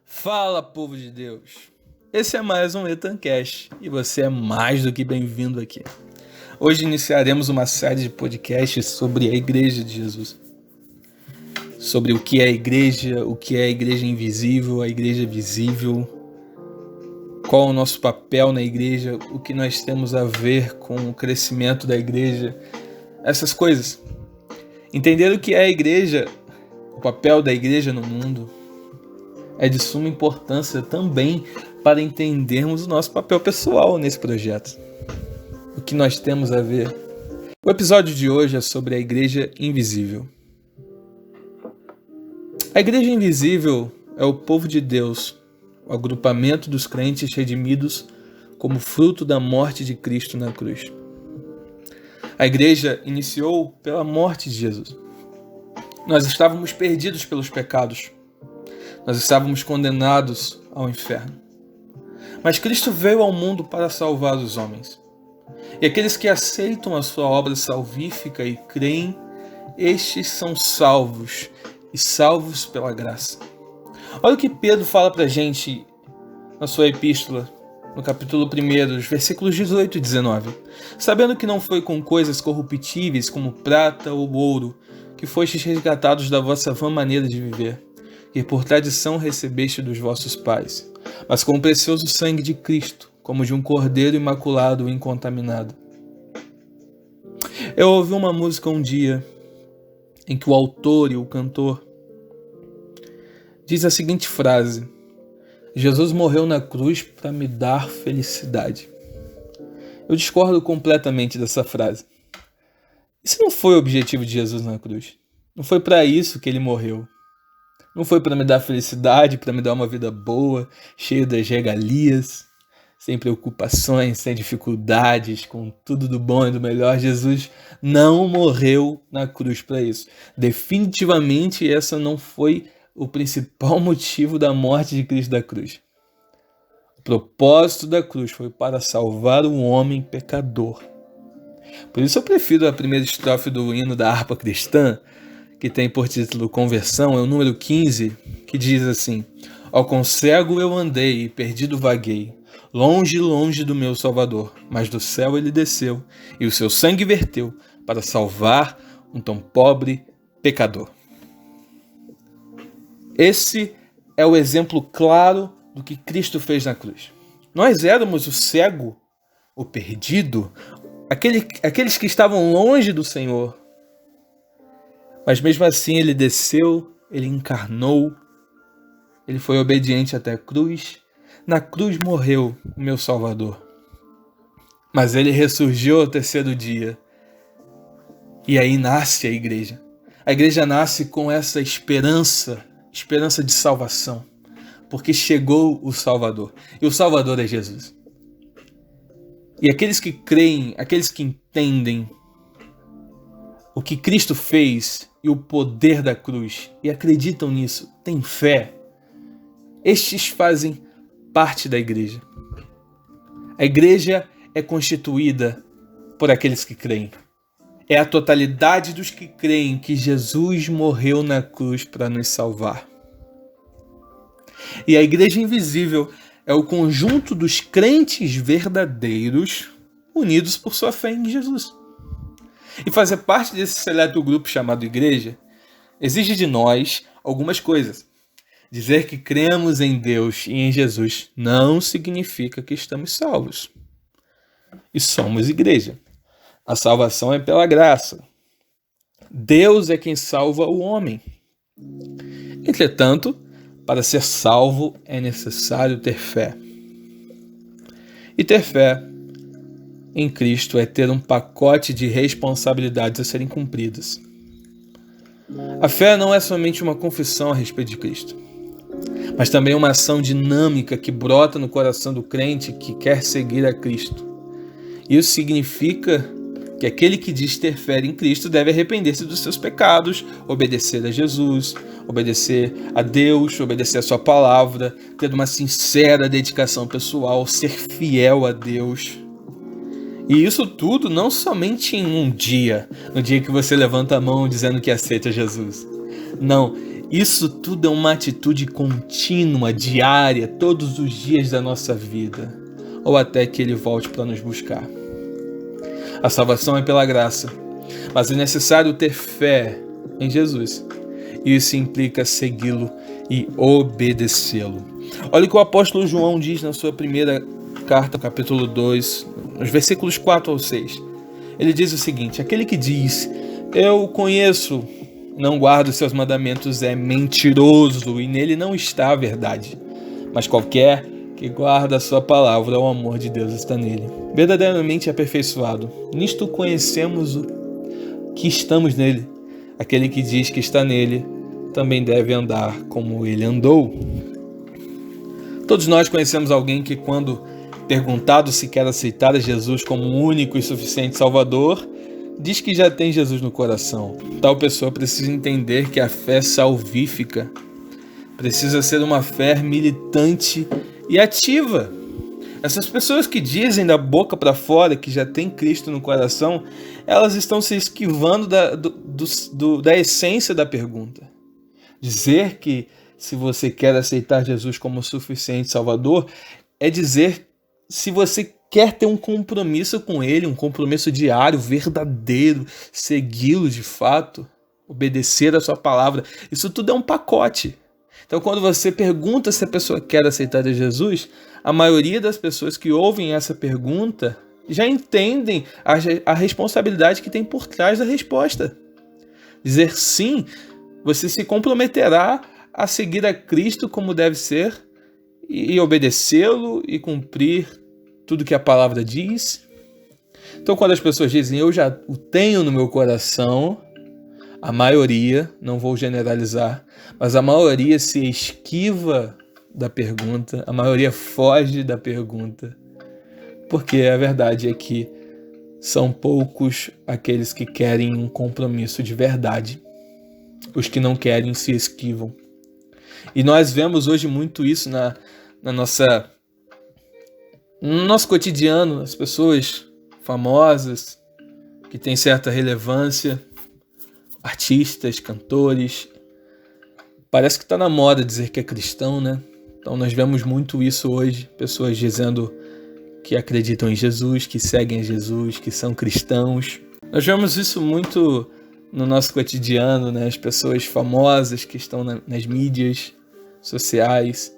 Fala, povo de Deus! Esse é mais um Etancast e você é mais do que bem-vindo aqui. Hoje iniciaremos uma série de podcasts sobre a Igreja de Jesus. Sobre o que é a igreja invisível, a igreja visível, qual o nosso papel na igreja, o que nós temos a ver com o crescimento da igreja, essas coisas. Entender o que é a igreja, o papel da igreja no mundo, é de suma importância também para entendermos o nosso papel pessoal nesse projeto. O que nós temos a ver. O episódio de hoje é sobre a Igreja Invisível. A Igreja Invisível é o povo de Deus, o agrupamento dos crentes redimidos como fruto da morte de Cristo na cruz. A Igreja iniciou pela morte de Jesus. Nós estávamos perdidos pelos pecados. Nós estávamos condenados ao inferno. Mas Cristo veio ao mundo para salvar os homens. E aqueles que aceitam a sua obra salvífica e creem, estes são salvos, e salvos pela graça. Olha o que Pedro fala para a gente na sua epístola, no capítulo 1, os versículos 18 e 19. Sabendo que não foi com coisas corruptíveis como prata ou ouro, que fostes resgatados da vossa vã maneira de viver, que por tradição recebeste dos vossos pais, mas com o precioso sangue de Cristo, como de um cordeiro imaculado e incontaminado. Eu ouvi uma música um dia, em que o autor e o cantor diz a seguinte frase: Jesus morreu na cruz para me dar felicidade. Eu discordo completamente dessa frase. Isso não foi o objetivo de Jesus na cruz. Não foi para isso que ele morreu. Não foi para me dar felicidade, para me dar uma vida boa, cheia das regalias, sem preocupações, sem dificuldades, com tudo do bom e do melhor. Jesus não morreu na cruz para isso. Definitivamente essa não foi o principal motivo da morte de Cristo da cruz. O propósito da cruz foi para salvar o homem pecador. Por isso eu prefiro a primeira estrofe do hino da harpa cristã, que tem por título Conversão, é o número 15, que diz assim: Ó quão cego eu andei e perdido vaguei, longe, longe do meu Salvador, mas do céu ele desceu e o seu sangue verteu para salvar um tão pobre pecador. Esse é o exemplo claro do que Cristo fez na cruz. Nós éramos o cego, o perdido, aqueles que estavam longe do Senhor. Mas mesmo assim ele desceu, ele encarnou, ele foi obediente até a cruz. Na cruz morreu o meu Salvador. Mas ele ressurgiu ao terceiro dia. E aí nasce a igreja. A igreja nasce com essa esperança de salvação. Porque chegou o Salvador. E o Salvador é Jesus. E aqueles que creem, aqueles que entendem o que Cristo fez e o poder da cruz, e acreditam nisso, têm fé, estes fazem parte da igreja. A igreja é constituída por aqueles que creem. É a totalidade dos que creem que Jesus morreu na cruz para nos salvar. E a igreja invisível é o conjunto dos crentes verdadeiros unidos por sua fé em Jesus. E fazer parte desse seleto grupo chamado igreja exige de nós algumas coisas. Dizer que cremos em Deus e em Jesus não significa que estamos salvos. E somos igreja. A salvação é pela graça. Deus é quem salva o homem. Entretanto, para ser salvo é necessário ter fé. E ter fé em Cristo é ter um pacote de responsabilidades a serem cumpridas. A fé não é somente uma confissão a respeito de Cristo, mas também uma ação dinâmica que brota no coração do crente que quer seguir a Cristo. Isso significa que aquele que diz ter fé em Cristo deve arrepender-se dos seus pecados, obedecer a Jesus, obedecer a Deus, obedecer a sua palavra, ter uma sincera dedicação pessoal, ser fiel a Deus. E isso tudo não somente em um dia, no dia que você levanta a mão dizendo que aceita Jesus. Não, isso tudo é uma atitude contínua, diária, todos os dias da nossa vida, ou até que Ele volte para nos buscar. A salvação é pela graça, mas é necessário ter fé em Jesus. Isso implica segui-lo e obedecê-lo. Olha o que o apóstolo João diz na sua primeira carta, capítulo 2, nos versículos 4 ao 6. Ele diz o seguinte: aquele que diz, eu conheço, não guarda os seus mandamentos, é mentiroso e nele não está a verdade. Mas qualquer que guarda a sua palavra, o amor de Deus está nele, verdadeiramente aperfeiçoado. Nisto conhecemos o que estamos nele. Aquele que diz que está nele também deve andar como ele andou. Todos nós conhecemos alguém que, quando perguntado se quer aceitar a Jesus como o único e suficiente Salvador, diz que já tem Jesus no coração. Tal pessoa precisa entender que a fé salvífica precisa ser uma fé militante e ativa. Essas pessoas que dizem da boca para fora que já tem Cristo no coração, elas estão se esquivando da essência da pergunta. Dizer que se você quer aceitar Jesus como suficiente Salvador é dizer se você quer ter um compromisso com Ele, um compromisso diário, verdadeiro, segui-lo de fato, obedecer a sua palavra. Isso tudo é um pacote. Então, quando você pergunta se a pessoa quer aceitar a Jesus, a maioria das pessoas que ouvem essa pergunta já entendem a responsabilidade que tem por trás da resposta. Dizer sim, você se comprometerá a seguir a Cristo como deve ser e obedecê-lo e cumprir tudo que a palavra diz. Então, quando as pessoas dizem eu já o tenho no meu coração, a maioria, não vou generalizar, mas a maioria se esquiva da pergunta, a maioria foge da pergunta, porque a verdade é que são poucos aqueles que querem um compromisso de verdade. Os que não querem se esquivam. E nós vemos hoje muito isso no nosso cotidiano, as pessoas famosas, que têm certa relevância, artistas, cantores. Parece que está na moda dizer que é cristão, né? Então nós vemos muito isso hoje, pessoas dizendo que acreditam em Jesus, que seguem a Jesus, que são cristãos. Nós vemos isso muito no nosso cotidiano, né? As pessoas famosas que estão nas mídias sociais,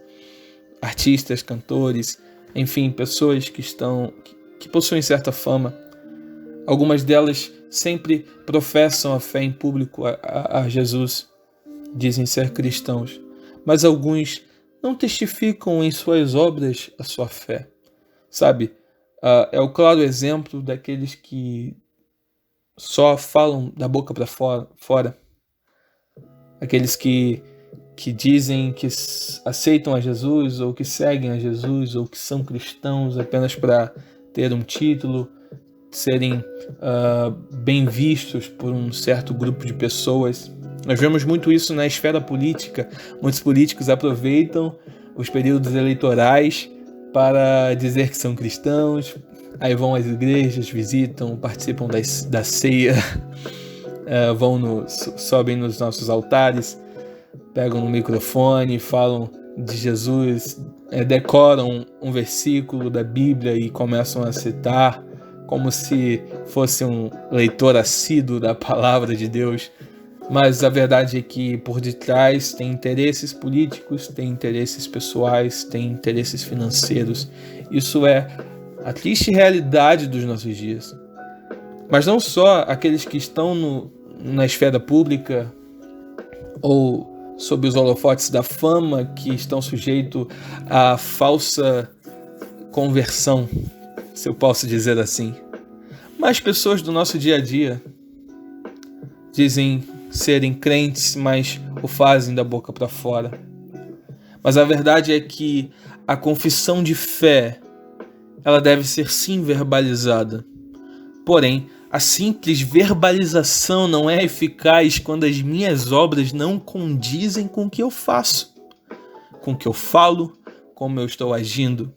artistas, cantores, enfim, pessoas que possuem certa fama. Algumas delas sempre professam a fé em público a Jesus, dizem ser cristãos, mas alguns não testificam em suas obras a sua fé. Sabe, é o claro exemplo daqueles que só falam da boca para fora. Aqueles que dizem que aceitam a Jesus, ou que seguem a Jesus, ou que são cristãos apenas para ter um título, serem bem vistos por um certo grupo de pessoas. Nós vemos muito isso na esfera política. Muitos políticos aproveitam os períodos eleitorais para dizer que são cristãos, aí vão às igrejas, visitam, participam da ceia, sobem nos nossos altares, pegam no microfone, falam de Jesus, decoram um versículo da Bíblia e começam a citar como se fosse um leitor assíduo da palavra de Deus. Mas a verdade é que por detrás tem interesses políticos, tem interesses pessoais, tem interesses financeiros. Isso é a triste realidade dos nossos dias. Mas não só aqueles que estão na esfera pública ou sob os holofotes da fama que estão sujeitos à falsa conversão, se eu posso dizer assim. Mas pessoas do nosso dia a dia dizem serem crentes, mas o fazem da boca para fora. Mas a verdade é que a confissão de fé, ela deve ser sim verbalizada. Porém, a simples verbalização não é eficaz quando as minhas obras não condizem com o que eu faço, com o que eu falo, como eu estou agindo.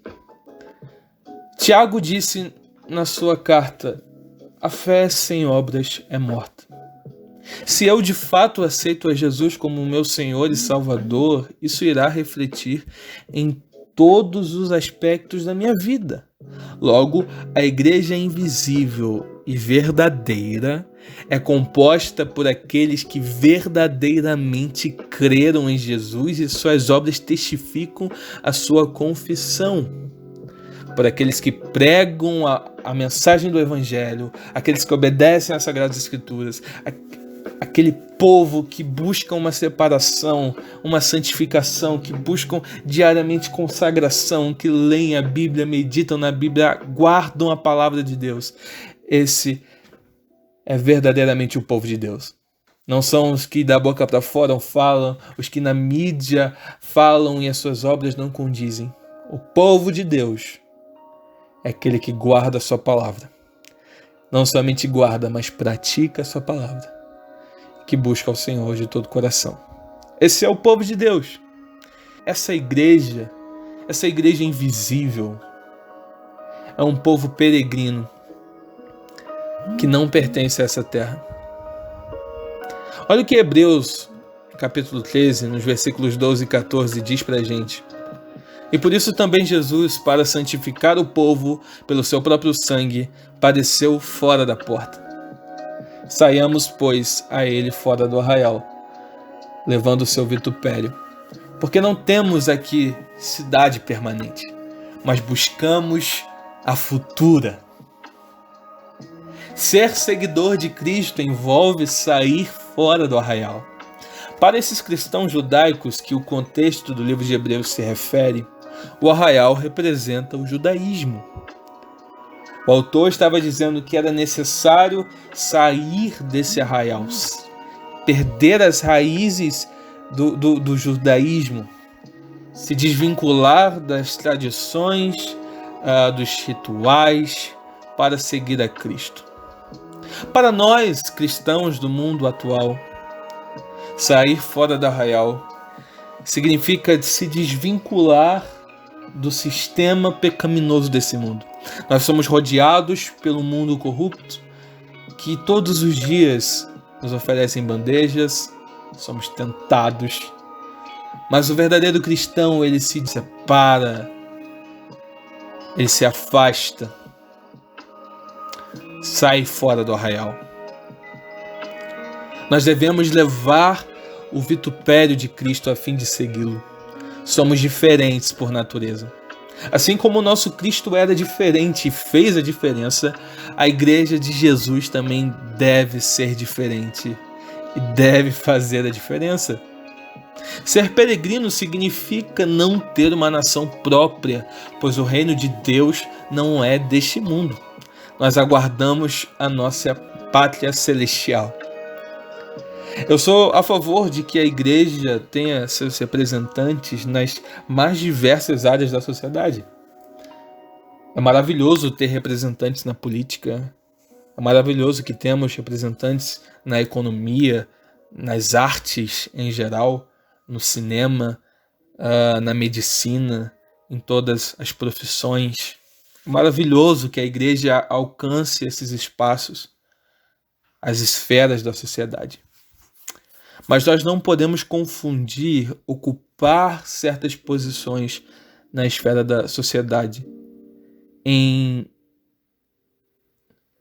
Tiago disse na sua carta: a fé sem obras é morta. Se eu de fato aceito a Jesus como meu Senhor e Salvador, isso irá refletir em todos os aspectos da minha vida. Logo, a igreja invisível e verdadeira é composta por aqueles que verdadeiramente creram em Jesus e suas obras testificam a sua confissão. Por aqueles que pregam a mensagem do Evangelho, aqueles que obedecem às Sagradas Escrituras, aquele povo que busca uma separação, uma santificação, que buscam diariamente consagração, que leem a Bíblia, meditam na Bíblia, guardam a palavra de Deus. Esse é verdadeiramente o povo de Deus. Não são os que da boca para fora falam, os que na mídia falam e as suas obras não condizem. O povo de Deus é aquele que guarda a sua palavra. Não somente guarda, mas pratica a sua palavra. Que busca ao Senhor de todo o coração. Esse é o povo de Deus. Essa igreja invisível, é um povo peregrino que não pertence a essa terra. Olha o que Hebreus, capítulo 13, nos versículos 12 e 14, diz pra gente. E por isso também Jesus, para santificar o povo pelo seu próprio sangue, padeceu fora da porta. Saiamos, pois, a ele fora do arraial, levando o seu vitupério. Porque não temos aqui cidade permanente, mas buscamos a futura. Ser seguidor de Cristo envolve sair fora do arraial. Para esses cristãos judaicos que o contexto do livro de Hebreus se refere, o arraial representa o judaísmo. O autor estava dizendo que era necessário sair desse arraial, perder as raízes do judaísmo, se desvincular das tradições, dos rituais, para seguir a Cristo. Para nós, cristãos do mundo atual, sair fora do arraial significa se desvincular do sistema pecaminoso desse mundo. Nós somos rodeados pelo mundo corrupto que todos os dias nos oferecem bandejas, somos tentados. Mas o verdadeiro cristão, ele se separa, ele se afasta, sai fora do arraial. Nós devemos levar o vitupério de Cristo a fim de segui-lo. Somos diferentes por natureza. Assim como o nosso Cristo era diferente e fez a diferença, a igreja de Jesus também deve ser diferente e deve fazer a diferença. Ser peregrino significa não ter uma nação própria, pois o reino de Deus não é deste mundo. Nós aguardamos a nossa pátria celestial. Eu sou a favor de que a igreja tenha seus representantes nas mais diversas áreas da sociedade. É maravilhoso ter representantes na política. É maravilhoso que temos representantes na economia, nas artes em geral, no cinema, na medicina, em todas as profissões. É maravilhoso que a igreja alcance esses espaços, as esferas da sociedade. Mas nós não podemos confundir ocupar certas posições na esfera da sociedade em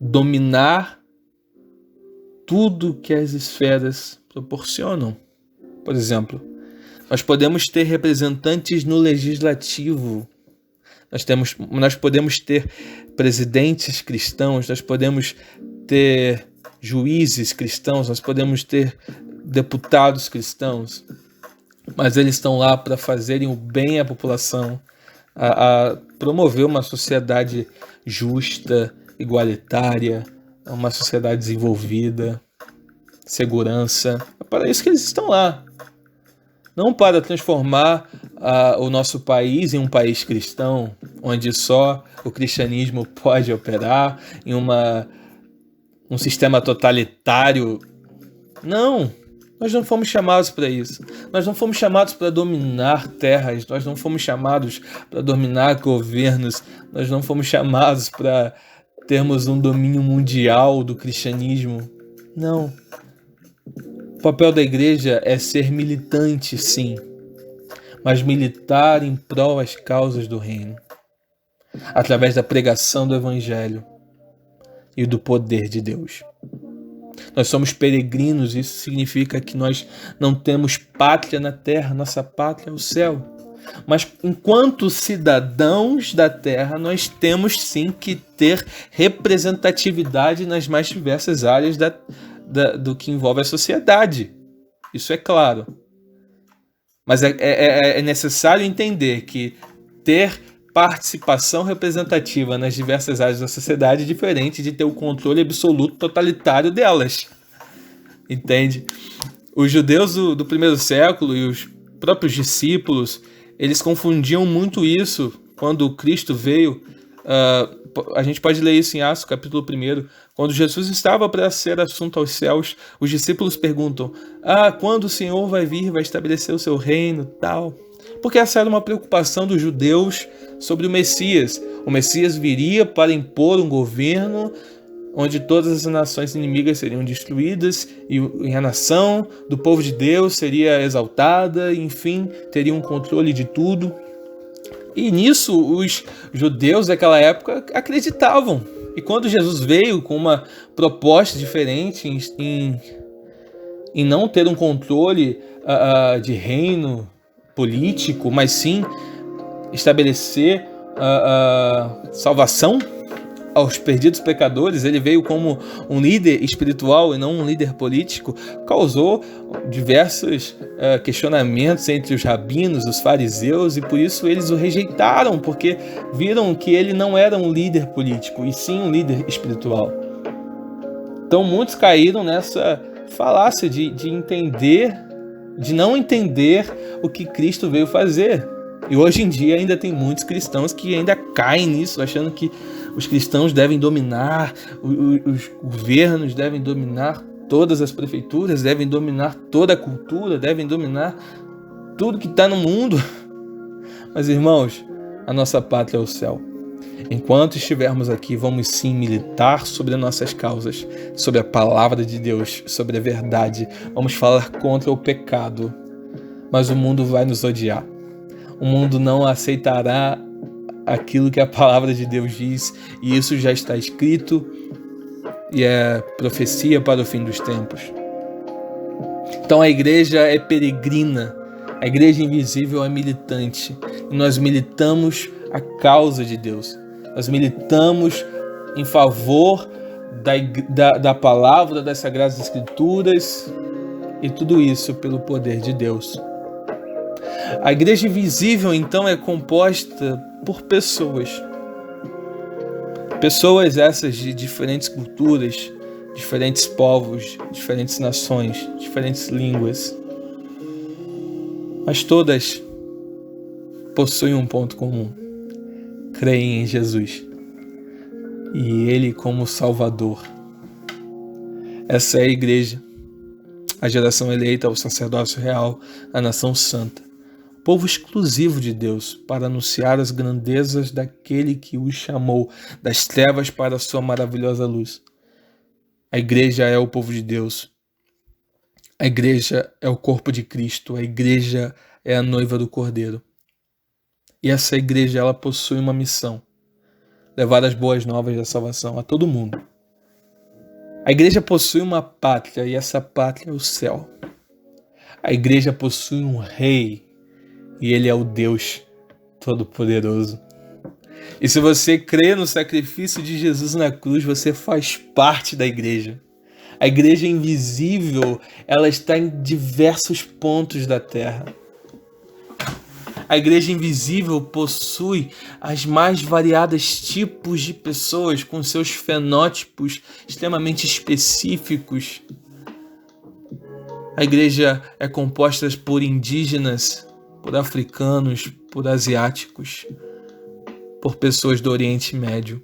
dominar tudo que as esferas proporcionam. Por exemplo, nós podemos ter representantes no legislativo, nós podemos ter presidentes cristãos, nós podemos ter juízes cristãos, nós podemos ter deputados cristãos, mas eles estão lá para fazerem o bem à população, a promover uma sociedade justa, igualitária, uma sociedade desenvolvida, segurança. É para isso que eles estão lá. Não para transformar o nosso país em um país cristão, onde só o cristianismo pode operar, em um sistema totalitário. Não! Nós não fomos chamados para isso. Nós não fomos chamados para dominar terras. Nós não fomos chamados para dominar governos. Nós não fomos chamados para termos um domínio mundial do cristianismo. Não. O papel da igreja é ser militante, sim, mas militar em prol às causas do reino, através da pregação do evangelho e do poder de Deus. Nós somos peregrinos, isso significa que nós não temos pátria na terra, nossa pátria é o céu. Mas enquanto cidadãos da terra, nós temos sim que ter representatividade nas mais diversas áreas do que envolve a sociedade. Isso é claro. Mas é necessário entender que ter participação representativa nas diversas áreas da sociedade é diferente de ter o controle absoluto totalitário delas. Entende? Os judeus do primeiro século e os próprios discípulos, eles confundiam muito isso quando Cristo veio. A gente pode ler isso em Atos, capítulo 1. Quando Jesus estava para ser assunto aos céus, os discípulos perguntam: quando o Senhor vai vir, vai estabelecer o seu reino, tal? Porque essa era uma preocupação dos judeus sobre o Messias. O Messias viria para impor um governo onde todas as nações inimigas seriam destruídas e a nação do povo de Deus seria exaltada, enfim, teria um controle de tudo. E nisso os judeus daquela época acreditavam. E quando Jesus veio com uma proposta diferente em não ter um controle de reino político, mas sim estabelecer salvação aos perdidos pecadores, ele veio como um líder espiritual e não um líder político, causou diversos questionamentos entre os rabinos, os fariseus, e por isso eles o rejeitaram, porque viram que ele não era um líder político, e sim um líder espiritual. Então muitos caíram nessa falácia de não entender o que Cristo veio fazer. E hoje em dia ainda tem muitos cristãos que ainda caem nisso, achando que os cristãos devem dominar, os governos devem dominar todas as prefeituras, devem dominar toda a cultura, devem dominar tudo que está no mundo. Mas, irmãos, a nossa pátria é o céu. Enquanto estivermos aqui, vamos sim militar sobre as nossas causas, sobre a palavra de Deus, sobre a verdade. Vamos falar contra o pecado, mas o mundo vai nos odiar. O mundo não aceitará aquilo que a palavra de Deus diz, e isso já está escrito, e é profecia para o fim dos tempos. Então a igreja é peregrina, a igreja invisível é militante, e nós militamos a causa de Deus, nós militamos em favor da palavra, das Sagradas Escrituras, e tudo isso pelo poder de Deus. A igreja invisível, então, é composta por pessoas. Pessoas essas de diferentes culturas, diferentes povos, diferentes nações, diferentes línguas. Mas todas possuem um ponto comum. Creem em Jesus. E Ele como Salvador. Essa é a igreja. A geração eleita, o sacerdócio real, a nação santa. Povo exclusivo de Deus, para anunciar as grandezas daquele que os chamou das trevas para a sua maravilhosa luz. A igreja é o povo de Deus. A igreja é o corpo de Cristo. A igreja é a noiva do Cordeiro. E essa igreja, ela possui uma missão: levar as boas novas da salvação a todo mundo. A igreja possui uma pátria, e essa pátria é o céu. A igreja possui um rei, e ele é o Deus Todo-Poderoso. E se você crê no sacrifício de Jesus na cruz, você faz parte da igreja. A igreja invisível, ela está em diversos pontos da terra. A igreja invisível possui as mais variadas tipos de pessoas, com seus fenótipos extremamente específicos. A igreja é composta por indígenas, por africanos, por asiáticos, por pessoas do Oriente Médio,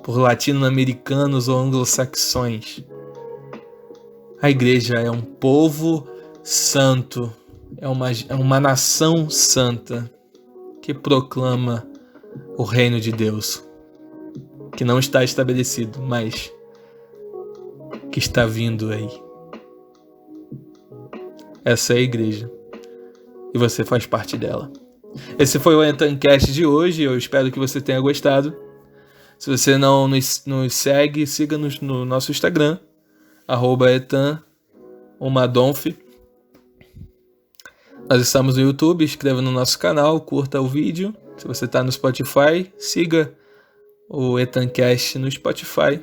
por latino-americanos ou anglo-saxões. A igreja é um povo santo, é uma nação santa que proclama o reino de Deus. que não está estabelecido, mas que está vindo aí. Essa é a igreja. E você faz parte dela. Esse foi o Etancast de hoje. Eu espero que você tenha gostado. Se você não nos segue, siga-nos no nosso Instagram, @etan_omadonf. Nós estamos no YouTube, inscreva no nosso canal, curta o vídeo. Se você está no Spotify, siga o Etancast no Spotify.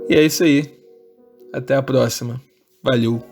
E é isso aí. Até a próxima. Valeu.